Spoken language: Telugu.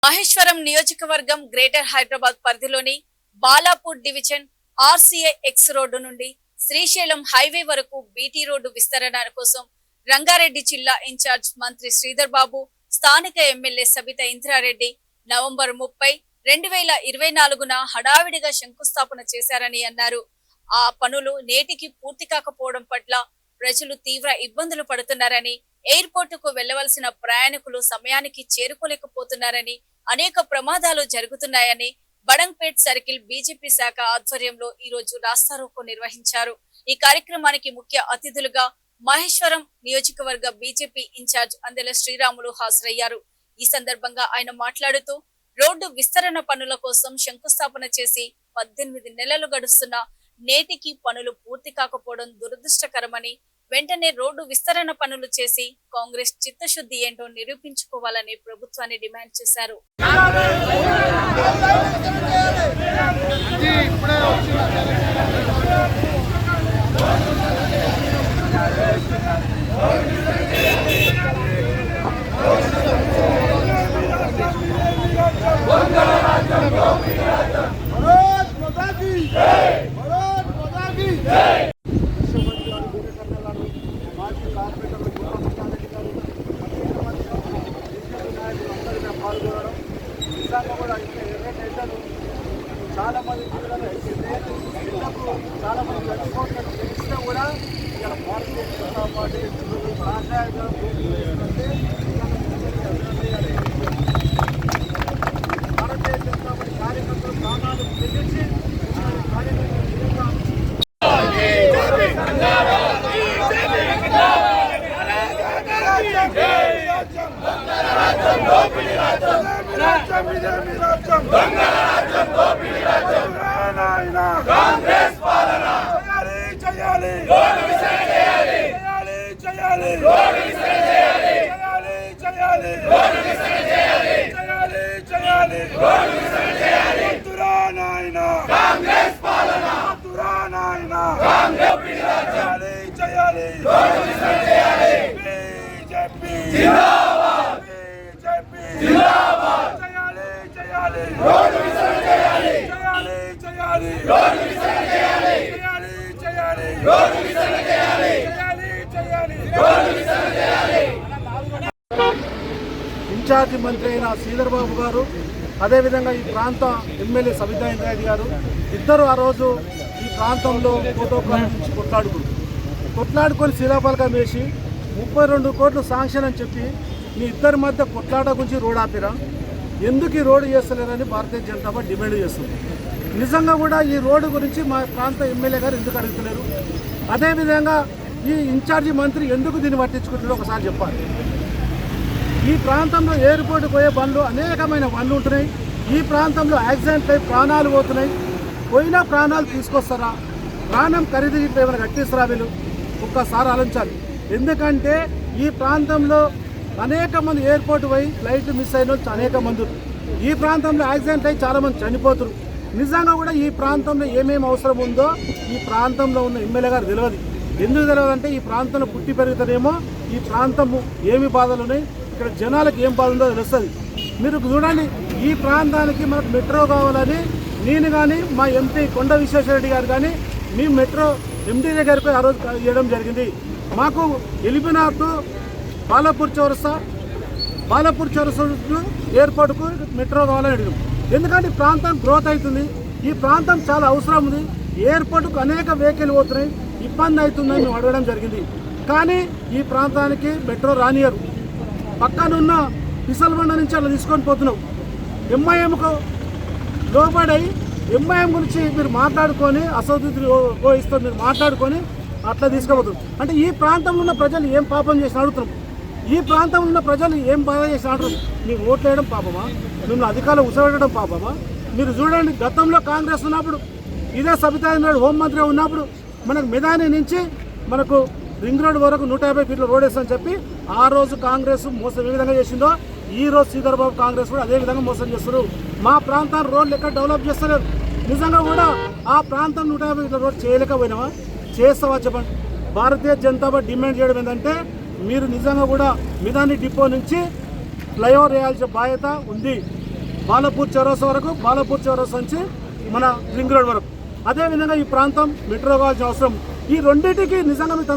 మహేశ్వరం నియోజకవర్గం గ్రేటర్ హైదరాబాద్ పరిధిలోని Balapur division RCI X road నుండి శ్రీశైలం హైవే వరకు బీటీ రోడ్డు విస్తరణ కోసం రంగారెడ్డి జిల్లా ఇన్ఛార్జ్ మంత్రి శ్రీధర్ బాబు, స్థానిక ఎమ్మెల్యే సబితా ఇంద్రారెడ్డి నవంబర్ 30, 2024న హడావిడిగా శంకుస్థాపన చేశారని అన్నారు. ఆ పనులు నేటికి పూర్తి కాకపోవడం పట్ల ప్రజలు తీవ్ర ఇబ్బందులు పడుతున్నారని, ఎయిర్పోర్టుకు వెళ్లవలసిన ప్రయాణికులు సమయానికి చేరుకోలేకపోతున్నారని, అనేక ప్రమాదాలు జరుగుతున్నాయని బడంగ్పేట్ సర్కిల్ బీజేపీ శాఖ ఆధ్వర్యంలో ఈ రోజు రాస్తారోకో నిర్వహించారు. ఈ కార్యక్రమానికి ముఖ్య అతిథులుగా మహేశ్వరం నియోజకవర్గ బీజేపీ ఇన్ఛార్జ్ అందెల శ్రీరాములు హాజరయ్యారు. ఈ సందర్భంగా ఆయన మాట్లాడుతూ, రోడ్డు విస్తరణ పనుల కోసం శంకుస్థాపన చేసి 18 నెలలు గడుస్తున్నా నేటికి పనులు పూర్తి కాకపోవడం దురదృష్టకరమని, వెంటనే రోడ్డు విస్తరణ పనులు చేసి కాంగ్రెస్ చిత్తశుద్ధి ఏంటో నిరూపించుకోవాలని ప్రభుత్వాన్ని డిమాండ్ చేశారు. చాలా మంది చాలా మంది చచ్చిపోతున్నట్టు తెలిసినా కూడా ఇలా భారతీయ జనతా పార్టీ భారతీయ జనతా పార్టీ కార్యకర్తలు ప్రాణాలు తెగించి కాంగ్రెస్ పాలన చేయాలి ఇన్ఛార్జి మంత్రి అయిన శ్రీధర్ బాబు గారు, అదేవిధంగా ఈ ప్రాంత ఎమ్మెల్యే సబితా ఇంద్రారెడ్డి గారు ఇద్దరు ఆ రోజు ఈ ప్రాంతంలో ఫోటోగ్రాఫ్ నుంచి కొట్లాడుకొని శిలాఫలకం వేసి 32 కోట్లు శాంక్షన్ అని చెప్పి మీ ఇద్దరి మధ్య కొట్లాట గురించి రోడ్ ఆపిరా? ఎందుకు ఈ road చేస్తలేరని Bharatiya Janata party demand చేస్తుంది. నిజంగా కూడా ఈ రోడ్డు గురించి మా ప్రాంత ఎమ్మెల్యే గారు ఎందుకు అడుగుతలేరు? అదేవిధంగా ఈ ఇన్ఛార్జి మంత్రి ఎందుకు దీన్ని పట్టించుకుంటున్నారో ఒకసారి చెప్పాలి. ఈ ప్రాంతంలో ఎయిర్పోర్ట్ పోయే బండ్లు అనేకమైన బండ్లు ఉంటున్నాయి. ఈ ప్రాంతంలో యాక్సిడెంట్ అయి ప్రాణాలు పోతున్నాయి. పోయినా ప్రాణాలు తీసుకొస్తారా? ప్రాణం ఖరీదు ఏమైనా కట్టిస్తారా? వీళ్ళు ఒక్కసారి ఆలోచించాలి. ఎందుకంటే ఈ ప్రాంతంలో అనేక మంది ఎయిర్పోర్ట్ పోయి ఫ్లైట్లు మిస్ అయిన వాళ్ళు అనేక మంది. ఈ ప్రాంతంలో యాక్సిడెంట్ అయి చాలామంది చనిపోతున్నారు. నిజంగా కూడా ఈ ప్రాంతంలో ఏమేమి అవసరం ఉందో ఈ ప్రాంతంలో ఉన్న ఎమ్మెల్యే గారు తెలియదు. ఎందుకు తెలియదంటే ఈ ప్రాంతంలో పుట్టి పెరుగుతానేమో ఈ ప్రాంతము ఏమి బాధలు ఉన్నాయి, ఇక్కడ జనాలకు ఏం బాధ ఉందో తెలుస్తుంది. మీరు చూడండి, ఈ ప్రాంతానికి మనకు మెట్రో కావాలని నేను కానీ మా ఎంపీ కొండ విశ్వేశ్వరరెడ్డి గారు కానీ మీ మెట్రో ఎండీ దగ్గరికి ఆ రోజు ఇవ్వడం జరిగింది. మాకు ఎలిబినార్ బాలాపూర్ చౌరస్తా ఎయిర్పోర్ట్కు మెట్రో కావాలని అడిగాం. ఎందుకంటే ఈ ప్రాంతం గ్రోత్ అవుతుంది, ఈ ప్రాంతం చాలా అవసరం ఉంది, ఎయిర్పోర్ట్కు అనేక వెహికల్ పోతున్నాయి, ఇబ్బంది అవుతుందని మేము అడగడం జరిగింది. కానీ ఈ ప్రాంతానికి మెట్రో రానియరు. పక్కనున్న పిసల్బండ నుంచి అలా తీసుకొని పోతున్నాం. ఎంఐఎంకు లోబడి ఎంఐఎం గురించి మీరు మాట్లాడుకొని అసౌకర్యం ఇస్తూ మీరు మాట్లాడుకొని అట్లా తీసుకుపోతుంది. అంటే ఈ ప్రాంతంలో ఉన్న ప్రజలు ఏం పాపం చేసి అడుగుతున్నాం? ఈ ప్రాంతంలో ఉన్న ప్రజలు ఏం బాగా చేసి అంటారు? మీకు ఓట్లు వేయడం పాపమా? మిమ్మల్ని అధికారులు ఉసరడం పాపమా? మీరు చూడండి, గతంలో కాంగ్రెస్ ఉన్నప్పుడు ఇదే సబితా ఇంద్రారెడ్డి హోంమంత్రి ఉన్నప్పుడు మనకు మెదాని నుంచి మనకు రింగ్ రోడ్ వరకు 150 ఫీట్ల రోడ్ వేస్తని చెప్పి ఆ రోజు కాంగ్రెస్ మోసం ఏ విధంగా చేసిందో ఈ రోజు శ్రీధర్ బాబు కాంగ్రెస్ కూడా అదే విధంగా మోసం చేస్తారు. మా ప్రాంతాన్ని రోడ్లు ఎక్కడ డెవలప్ చేస్తలేరు. నిజంగా కూడా ఆ ప్రాంతం 150 ఫీట్ల రోడ్ చేయలేకపోయినావా? చేస్తావా చెప్పండి. భారతీయ జనతా పార్టీ డిమాండ్ చేయడం ఏంటంటే మీరు నిజంగా కూడా మిదాని డిపో నుంచి ఫ్లైఓవర్ వేయాల్సిన బాధ్యత ఉంది. బాలాపూర్ చౌరస్తా వరకు, బాలాపూర్ చౌరస్తా నుంచి మన రింగ్ రోడ్ వరకు. అదేవిధంగా ఈ ప్రాంతం మెట్రో కావాల్సిన అవసరం. ఈ రెండింటికి నిజంగా